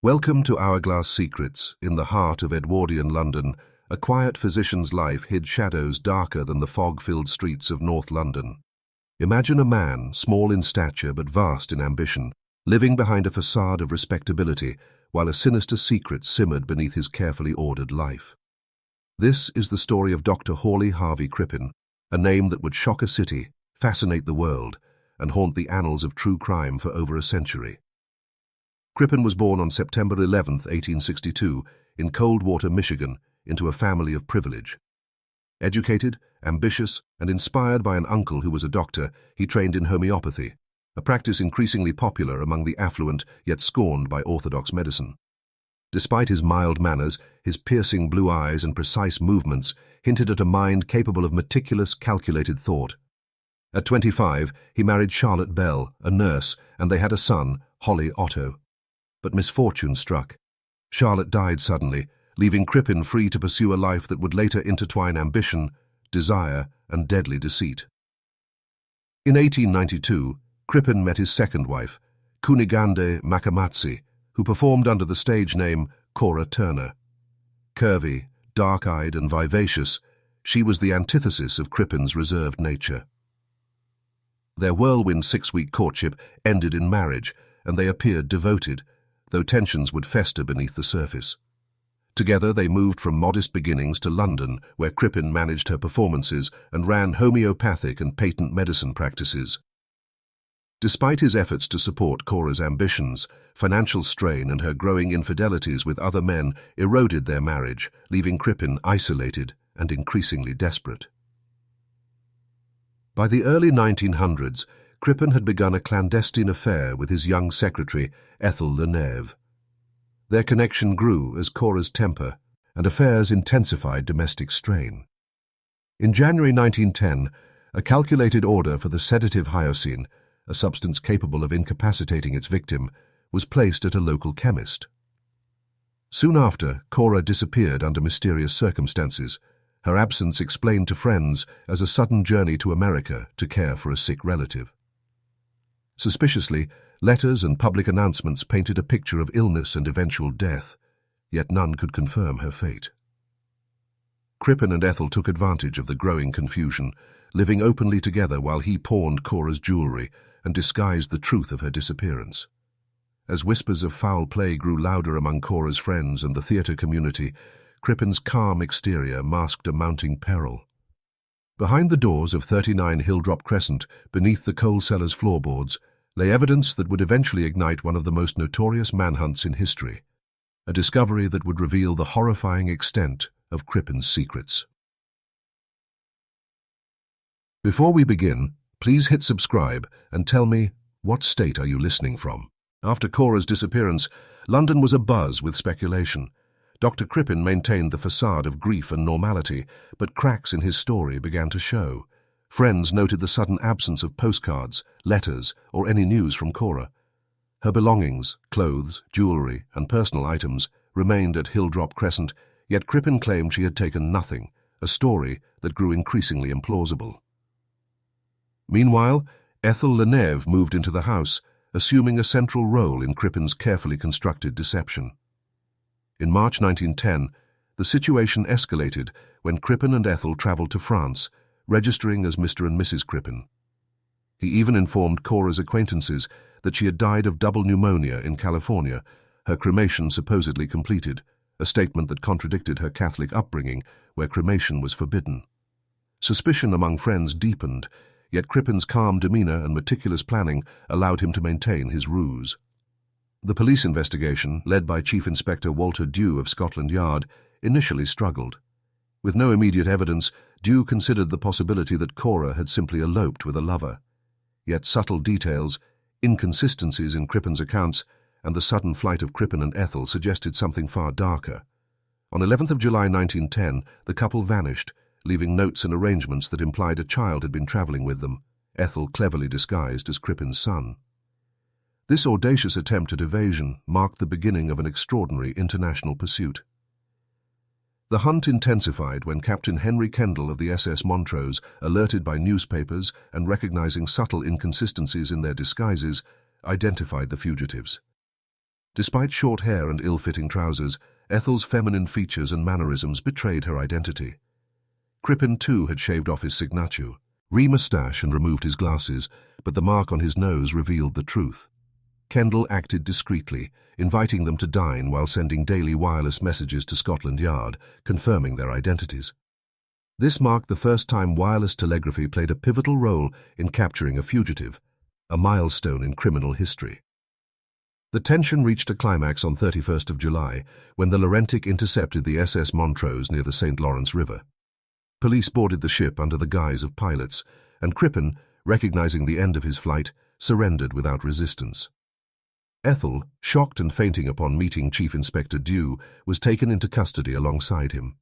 Welcome to Hourglass Secrets. In the heart of Edwardian London, a quiet physician's life hid shadows darker than the fog-filled streets of North London. Imagine a man, small in stature but vast in ambition, living behind a facade of respectability, while a sinister secret simmered beneath his carefully ordered life. This is the story of Dr. Hawley Harvey Crippen, a name that would shock a city, fascinate the world, and haunt the annals of true crime for over a century. Crippen was born on September 11, 1862, in Coldwater, Michigan, into a family of privilege. Educated, ambitious, and inspired by an uncle who was a doctor, he trained in homeopathy, a practice increasingly popular among the affluent yet scorned by orthodox medicine. Despite his mild manners, his piercing blue eyes and precise movements hinted at a mind capable of meticulous, calculated thought. At 25, he married Charlotte Bell, a nurse, and they had a son, Holly Otto. But misfortune struck. Charlotte died suddenly, leaving Crippen free to pursue a life that would later intertwine ambition, desire, and deadly deceit. In 1892, Crippen met his second wife, Kunigande Makamatsi, who performed under the stage name Cora Turner. Curvy, dark-eyed, and vivacious, she was the antithesis of Crippen's reserved nature. Their whirlwind six-week courtship ended in marriage, and they appeared devoted, though tensions would fester beneath the surface. Together they moved from modest beginnings to London, where Crippen managed her performances and ran homeopathic and patent medicine practices. Despite his efforts to support Cora's ambitions, financial strain and her growing infidelities with other men eroded their marriage, leaving Crippen isolated and increasingly desperate. By the early 1900s, Crippen had begun a clandestine affair with his young secretary, Ethel Leneve. Their connection grew as Cora's temper and affairs intensified domestic strain. In January 1910, a calculated order for the sedative hyoscine, a substance capable of incapacitating its victim, was placed at a local chemist. Soon after, Cora disappeared under mysterious circumstances, her absence explained to friends as a sudden journey to America to care for a sick relative. Suspiciously, letters and public announcements painted a picture of illness and eventual death, yet none could confirm her fate. Crippen and Ethel took advantage of the growing confusion, living openly together while he pawned Cora's jewelry and disguised the truth of her disappearance. As whispers of foul play grew louder among Cora's friends and the theatre community, Crippen's calm exterior masked a mounting peril. Behind the doors of 39 Hilldrop Crescent, beneath the coal cellar's floorboards, lay evidence that would eventually ignite one of the most notorious manhunts in history, a discovery that would reveal the horrifying extent of Crippen's secrets. Before we begin, please hit subscribe and tell me, what state are you listening from? After Cora's disappearance, London was abuzz with speculation. Dr. Crippen maintained the facade of grief and normality, but cracks in his story began to show. Friends noted the sudden absence of postcards, letters, or any news from Cora. Her belongings, clothes, jewelry, and personal items remained at Hilldrop Crescent, yet Crippen claimed she had taken nothing, a story that grew increasingly implausible. Meanwhile, Ethel Leneve moved into the house, assuming a central role in Crippen's carefully constructed deception. In March 1910, the situation escalated when Crippen and Ethel traveled to France, registering as Mr. and Mrs. Crippen. He even informed Cora's acquaintances that she had died of double pneumonia in California, her cremation supposedly completed, a statement that contradicted her Catholic upbringing, where cremation was forbidden. Suspicion among friends deepened, yet Crippen's calm demeanor and meticulous planning allowed him to maintain his ruse. The police investigation, led by Chief Inspector Walter Dew of Scotland Yard, initially struggled. With no immediate evidence, Dew considered the possibility that Cora had simply eloped with a lover. Yet subtle details, inconsistencies in Crippen's accounts, and the sudden flight of Crippen and Ethel suggested something far darker. On 11th of July 1910, the couple vanished, leaving notes and arrangements that implied a child had been travelling with them, Ethel cleverly disguised as Crippen's son. This audacious attempt at evasion marked the beginning of an extraordinary international pursuit. The hunt intensified when Captain Henry Kendall of the SS Montrose, alerted by newspapers and recognizing subtle inconsistencies in their disguises, identified the fugitives. Despite short hair and ill-fitting trousers, Ethel's feminine features and mannerisms betrayed her identity. Crippen, too, had shaved off his signature, re-moustache and removed his glasses, but the mark on his nose revealed the truth. Kendall acted discreetly, inviting them to dine while sending daily wireless messages to Scotland Yard, confirming their identities. This marked the first time wireless telegraphy played a pivotal role in capturing a fugitive, a milestone in criminal history. The tension reached a climax on 31st of July, when the Laurentic intercepted the SS Montrose near the St. Lawrence River. Police boarded the ship under the guise of pilots, and Crippen, recognizing the end of his flight, surrendered without resistance. Ethel, shocked and fainting upon meeting Chief Inspector Dew, was taken into custody alongside him.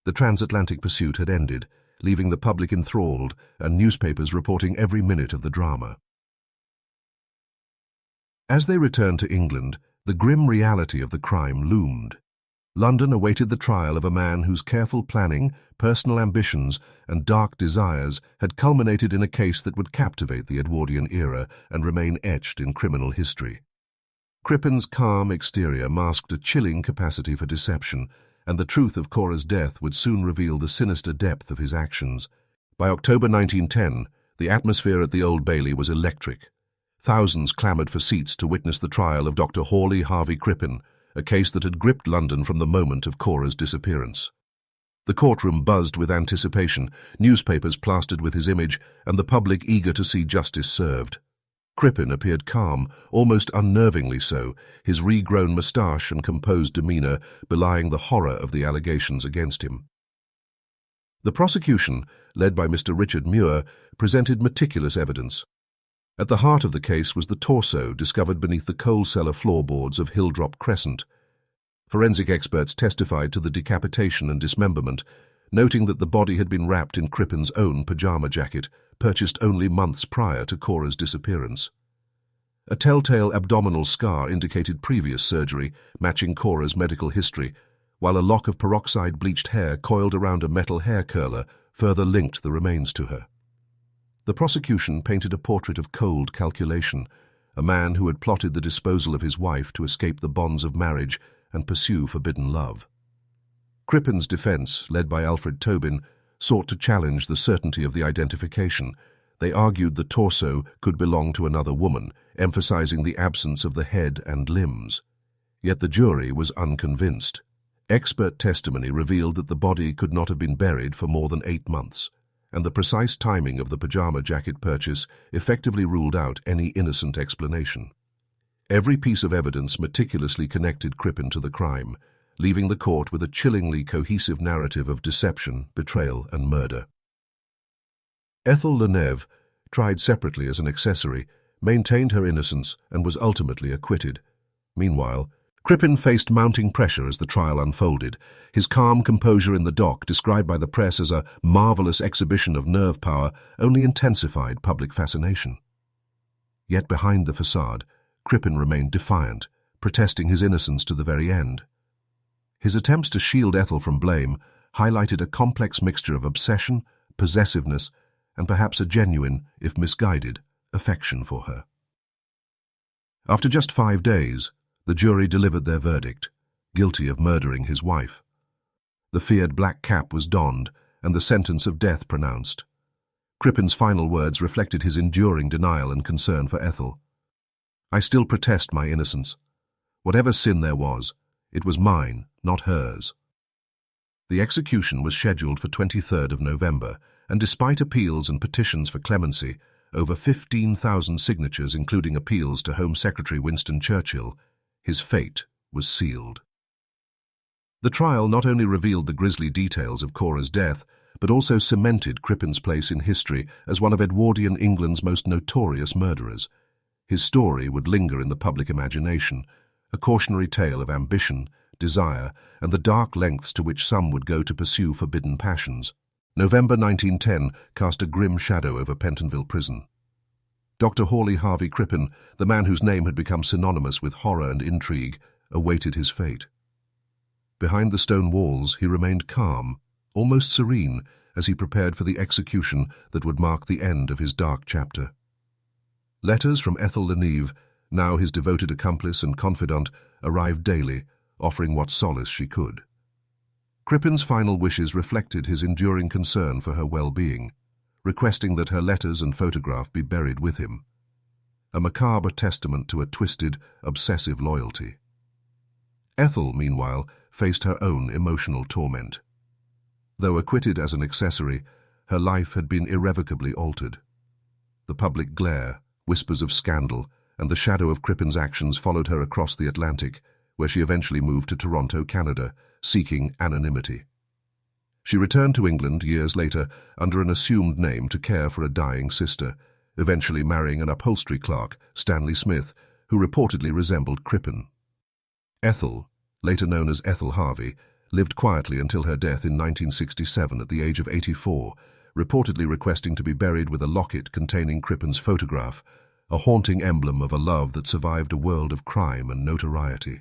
The transatlantic pursuit had ended, leaving the public enthralled and newspapers reporting every minute of the drama. As they returned to England, the grim reality of the crime loomed. London awaited the trial of a man whose careful planning, personal ambitions, and dark desires had culminated in a case that would captivate the Edwardian era and remain etched in criminal history. Crippen's calm exterior masked a chilling capacity for deception, and the truth of Cora's death would soon reveal the sinister depth of his actions. By October 1910, the atmosphere at the Old Bailey was electric. Thousands clamoured for seats to witness the trial of Dr. Hawley Harvey Crippen, a case that had gripped London from the moment of Cora's disappearance. The courtroom buzzed with anticipation, newspapers plastered with his image, and the public eager to see justice served. Crippen appeared calm, almost unnervingly so, his regrown moustache and composed demeanour belying the horror of the allegations against him. The prosecution, led by Mr. Richard Muir, presented meticulous evidence. At the heart of the case was the torso discovered beneath the coal cellar floorboards of Hilldrop Crescent. Forensic experts testified to the decapitation and dismemberment, noting that the body had been wrapped in Crippen's own pyjama jacket, purchased only months prior to Cora's disappearance. A telltale abdominal scar indicated previous surgery, matching Cora's medical history, while a lock of peroxide-bleached hair coiled around a metal hair curler further linked the remains to her. The prosecution painted a portrait of cold calculation, a man who had plotted the disposal of his wife to escape the bonds of marriage and pursue forbidden love. Crippen's defence, led by Alfred Tobin, sought to challenge the certainty of the identification. They argued the torso could belong to another woman, emphasizing the absence of the head and limbs. Yet the jury was unconvinced. Expert testimony revealed that the body could not have been buried for more than 8 months, and the precise timing of the pyjama jacket purchase effectively ruled out any innocent explanation. Every piece of evidence meticulously connected Crippen to the crime, leaving the court with a chillingly cohesive narrative of deception, betrayal, and murder. Ethel Leneve, tried separately as an accessory, maintained her innocence and was ultimately acquitted. Meanwhile, Crippen faced mounting pressure as the trial unfolded. His calm composure in the dock, described by the press as a marvelous exhibition of nerve power, only intensified public fascination. Yet behind the facade, Crippen remained defiant, protesting his innocence to the very end. His attempts to shield Ethel from blame highlighted a complex mixture of obsession, possessiveness, and perhaps a genuine, if misguided, affection for her. After just 5 days, the jury delivered their verdict, guilty of murdering his wife. The feared black cap was donned, and the sentence of death pronounced. Crippen's final words reflected his enduring denial and concern for Ethel. "I still protest my innocence. Whatever sin there was, it was mine, not hers." The execution was scheduled for 23rd of November, and despite appeals and petitions for clemency, over 15,000 signatures including appeals to Home Secretary Winston Churchill, his fate was sealed. The trial not only revealed the grisly details of Cora's death, but also cemented Crippen's place in history as one of Edwardian England's most notorious murderers. His story would linger in the public imagination, a cautionary tale of ambition, desire, and the dark lengths to which some would go to pursue forbidden passions. November 1910 cast a grim shadow over Pentonville Prison. Dr. Hawley Harvey Crippen, the man whose name had become synonymous with horror and intrigue, awaited his fate. Behind the stone walls, he remained calm, almost serene, as he prepared for the execution that would mark the end of his dark chapter. Letters from Ethel Leneve, now his devoted accomplice and confidant, arrived daily, offering what solace she could. Crippen's final wishes reflected his enduring concern for her well-being, requesting that her letters and photograph be buried with him. A macabre testament to a twisted, obsessive loyalty. Ethel, meanwhile, faced her own emotional torment. Though acquitted as an accessory, her life had been irrevocably altered. The public glare, whispers of scandal, and the shadow of Crippen's actions followed her across the Atlantic, where she eventually moved to Toronto, Canada, seeking anonymity. She returned to England years later under an assumed name to care for a dying sister, eventually marrying an upholstery clerk, Stanley Smith, who reportedly resembled Crippen. Ethel, later known as Ethel Harvey, lived quietly until her death in 1967 at the age of 84, reportedly requesting to be buried with a locket containing Crippen's photograph, a haunting emblem of a love that survived a world of crime and notoriety.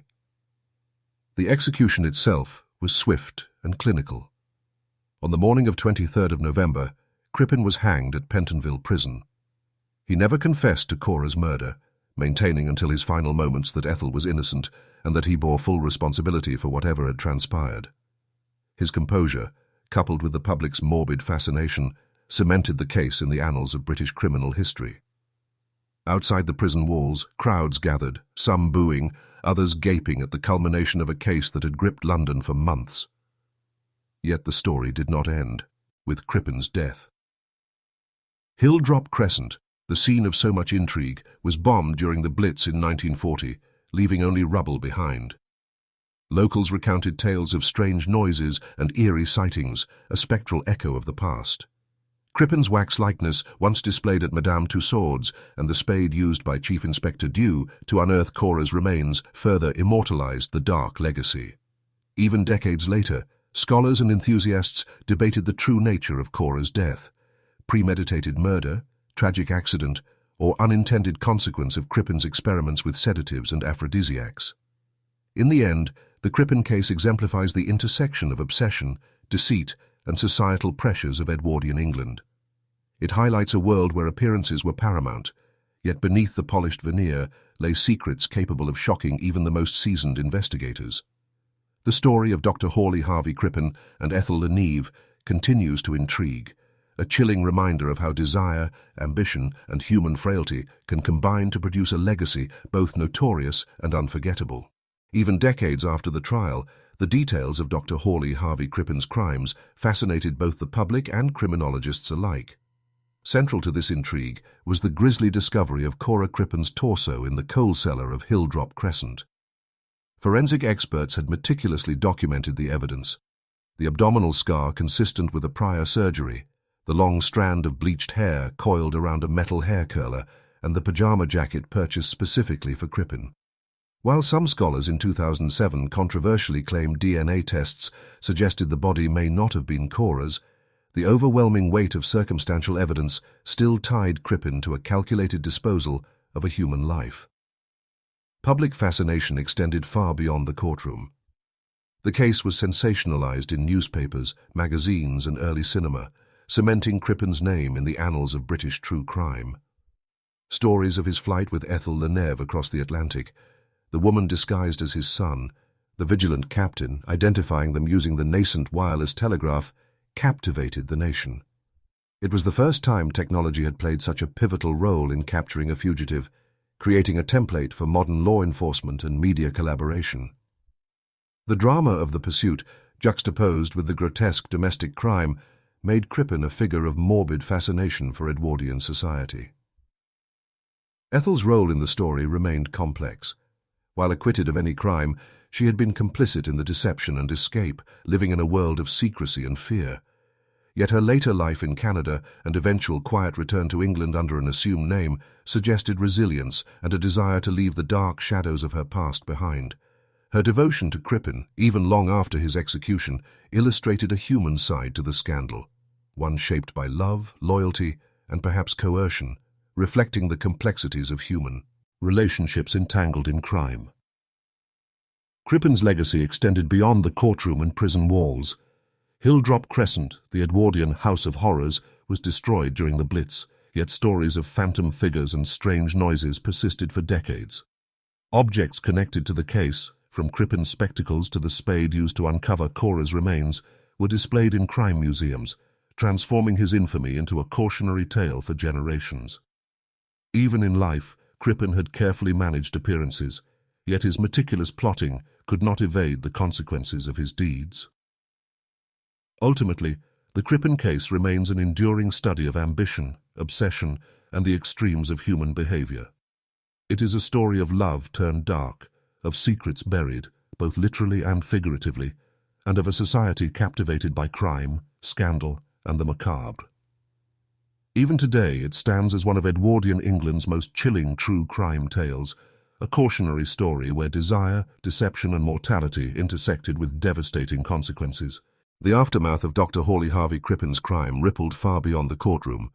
The execution itself was swift and clinical. On the morning of 23rd of November, Crippen was hanged at Pentonville Prison. He never confessed to Cora's murder, maintaining until his final moments that Ethel was innocent and that he bore full responsibility for whatever had transpired. His composure, coupled with the public's morbid fascination, cemented the case in the annals of British criminal history. Outside the prison walls, crowds gathered, some booing, others gaping at the culmination of a case that had gripped London for months. Yet the story did not end with Crippen's death. Hilldrop Crescent, the scene of so much intrigue, was bombed during the Blitz in 1940, leaving only rubble behind. Locals recounted tales of strange noises and eerie sightings, a spectral echo of the past. Crippen's wax likeness, once displayed at Madame Tussauds, and the spade used by Chief Inspector Dew to unearth Cora's remains further immortalized the dark legacy. Even decades later, scholars and enthusiasts debated the true nature of Cora's death: premeditated murder, tragic accident, or unintended consequence of Crippen's experiments with sedatives and aphrodisiacs. In the end, the Crippen case exemplifies the intersection of obsession, deceit, and societal pressures of Edwardian England. It highlights a world where appearances were paramount, yet beneath the polished veneer lay secrets capable of shocking even the most seasoned investigators. The story of Dr. Hawley Harvey Crippen and Ethel Leneve continues to intrigue, a chilling reminder of how desire, ambition, and human frailty can combine to produce a legacy both notorious and unforgettable. Even decades after the trial, the details of Dr. Hawley Harvey Crippen's crimes fascinated both the public and criminologists alike. Central to this intrigue was the grisly discovery of Cora Crippen's torso in the coal cellar of Hilldrop Crescent. Forensic experts had meticulously documented the evidence: the abdominal scar consistent with a prior surgery, the long strand of bleached hair coiled around a metal hair curler, and the pajama jacket purchased specifically for Crippen. While some scholars in 2007 controversially claimed DNA tests suggested the body may not have been Cora's, the overwhelming weight of circumstantial evidence still tied Crippen to a calculated disposal of a human life. Public fascination extended far beyond the courtroom. The case was sensationalized in newspapers, magazines, and early cinema, cementing Crippen's name in the annals of British true crime. Stories of his flight with Ethel Leneve across the Atlantic, the woman disguised as his son, the vigilant captain identifying them using the nascent wireless telegraph, captivated the nation. It was the first time technology had played such a pivotal role in capturing a fugitive, creating a template for modern law enforcement and media collaboration. The drama of the pursuit, juxtaposed with the grotesque domestic crime, made Crippen a figure of morbid fascination for Edwardian society. Ethel's role in the story remained complex. While acquitted of any crime, she had been complicit in the deception and escape, living in a world of secrecy and fear. Yet her later life in Canada and eventual quiet return to England under an assumed name suggested resilience and a desire to leave the dark shadows of her past behind. Her devotion to Crippen, even long after his execution, illustrated a human side to the scandal, one shaped by love, loyalty, and perhaps coercion, reflecting the complexities of human relationships entangled in crime. Crippen's legacy extended beyond the courtroom and prison walls. Hilldrop Crescent, the Edwardian House of Horrors, was destroyed during the Blitz, yet stories of phantom figures and strange noises persisted for decades. Objects connected to the case, from Crippen's spectacles to the spade used to uncover Cora's remains, were displayed in crime museums, transforming his infamy into a cautionary tale for generations. Even in life, Crippen had carefully managed appearances, yet his meticulous plotting could not evade the consequences of his deeds. Ultimately, the Crippen case remains an enduring study of ambition, obsession, and the extremes of human behavior. It is a story of love turned dark, of secrets buried, both literally and figuratively, and of a society captivated by crime, scandal, and the macabre. Even today, it stands as one of Edwardian England's most chilling true crime tales, a cautionary story where desire, deception, and mortality intersected with devastating consequences. The aftermath of Dr. Hawley Harvey Crippen's crime rippled far beyond the courtroom.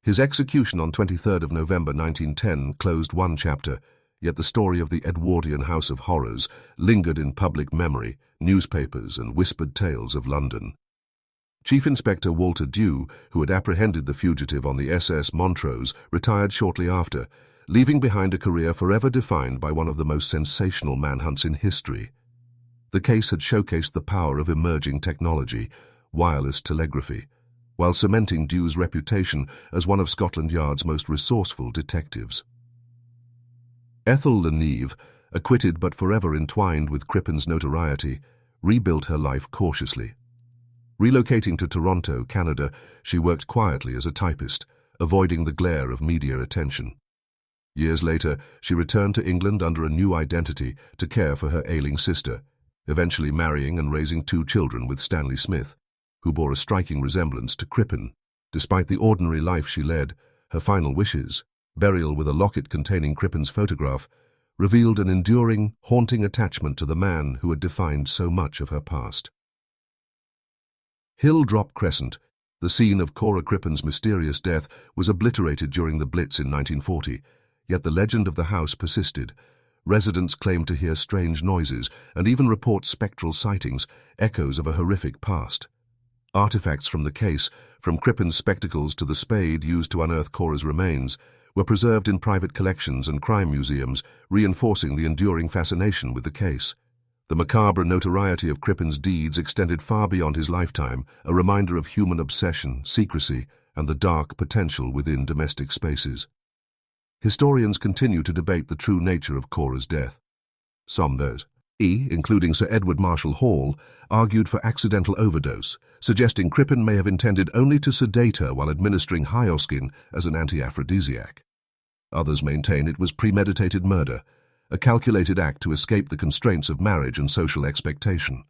His execution on 23rd of November 1910 closed one chapter, yet the story of the Edwardian House of Horrors lingered in public memory, newspapers, and whispered tales of London. Chief Inspector Walter Dew, who had apprehended the fugitive on the SS Montrose, retired shortly after, leaving behind a career forever defined by one of the most sensational manhunts in history. The case had showcased the power of emerging technology, wireless telegraphy, while cementing Dew's reputation as one of Scotland Yard's most resourceful detectives. Ethel Leneve, acquitted but forever entwined with Crippen's notoriety, rebuilt her life cautiously. Relocating to Toronto, Canada, she worked quietly as a typist, avoiding the glare of media attention. Years later, she returned to England under a new identity to care for her ailing sister, eventually marrying and raising 2 children with Stanley Smith, who bore a striking resemblance to Crippen. Despite the ordinary life she led, her final wishes, burial with a locket containing Crippen's photograph, revealed an enduring, haunting attachment to the man who had defined so much of her past. Hill Drop Crescent, the scene of Cora Crippen's mysterious death, was obliterated during the Blitz in 1940, yet the legend of the house persisted. Residents claimed to hear strange noises and even report spectral sightings, echoes of a horrific past. Artifacts from the case, from Crippen's spectacles to the spade used to unearth Cora's remains, were preserved in private collections and crime museums, reinforcing the enduring fascination with the case. The macabre notoriety of Crippen's deeds extended far beyond his lifetime, a reminder of human obsession, secrecy, and the dark potential within domestic spaces. Historians continue to debate the true nature of Cora's death. Some note, including Sir Edward Marshall Hall, argued for accidental overdose, suggesting Crippen may have intended only to sedate her while administering hyoscine as an anti-aphrodisiac. Others maintain it was premeditated murder, a calculated act to escape the constraints of marriage and social expectation.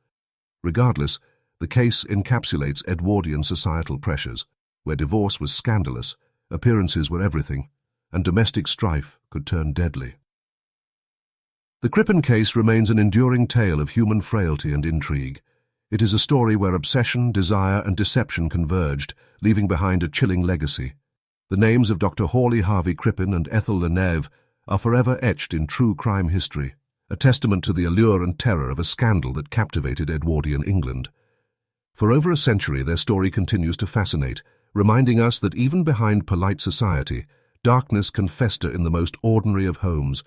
Regardless, the case encapsulates Edwardian societal pressures, where divorce was scandalous, appearances were everything, and domestic strife could turn deadly. The Crippen case remains an enduring tale of human frailty and intrigue. It is a story where obsession, desire, and deception converged, leaving behind a chilling legacy. The names of Dr. Hawley Harvey Crippen and Ethel Leneve are forever etched in true crime history, a testament to the allure and terror of a scandal that captivated Edwardian England. For over a century, their story continues to fascinate, reminding us that even behind polite society, darkness can fester in the most ordinary of homes,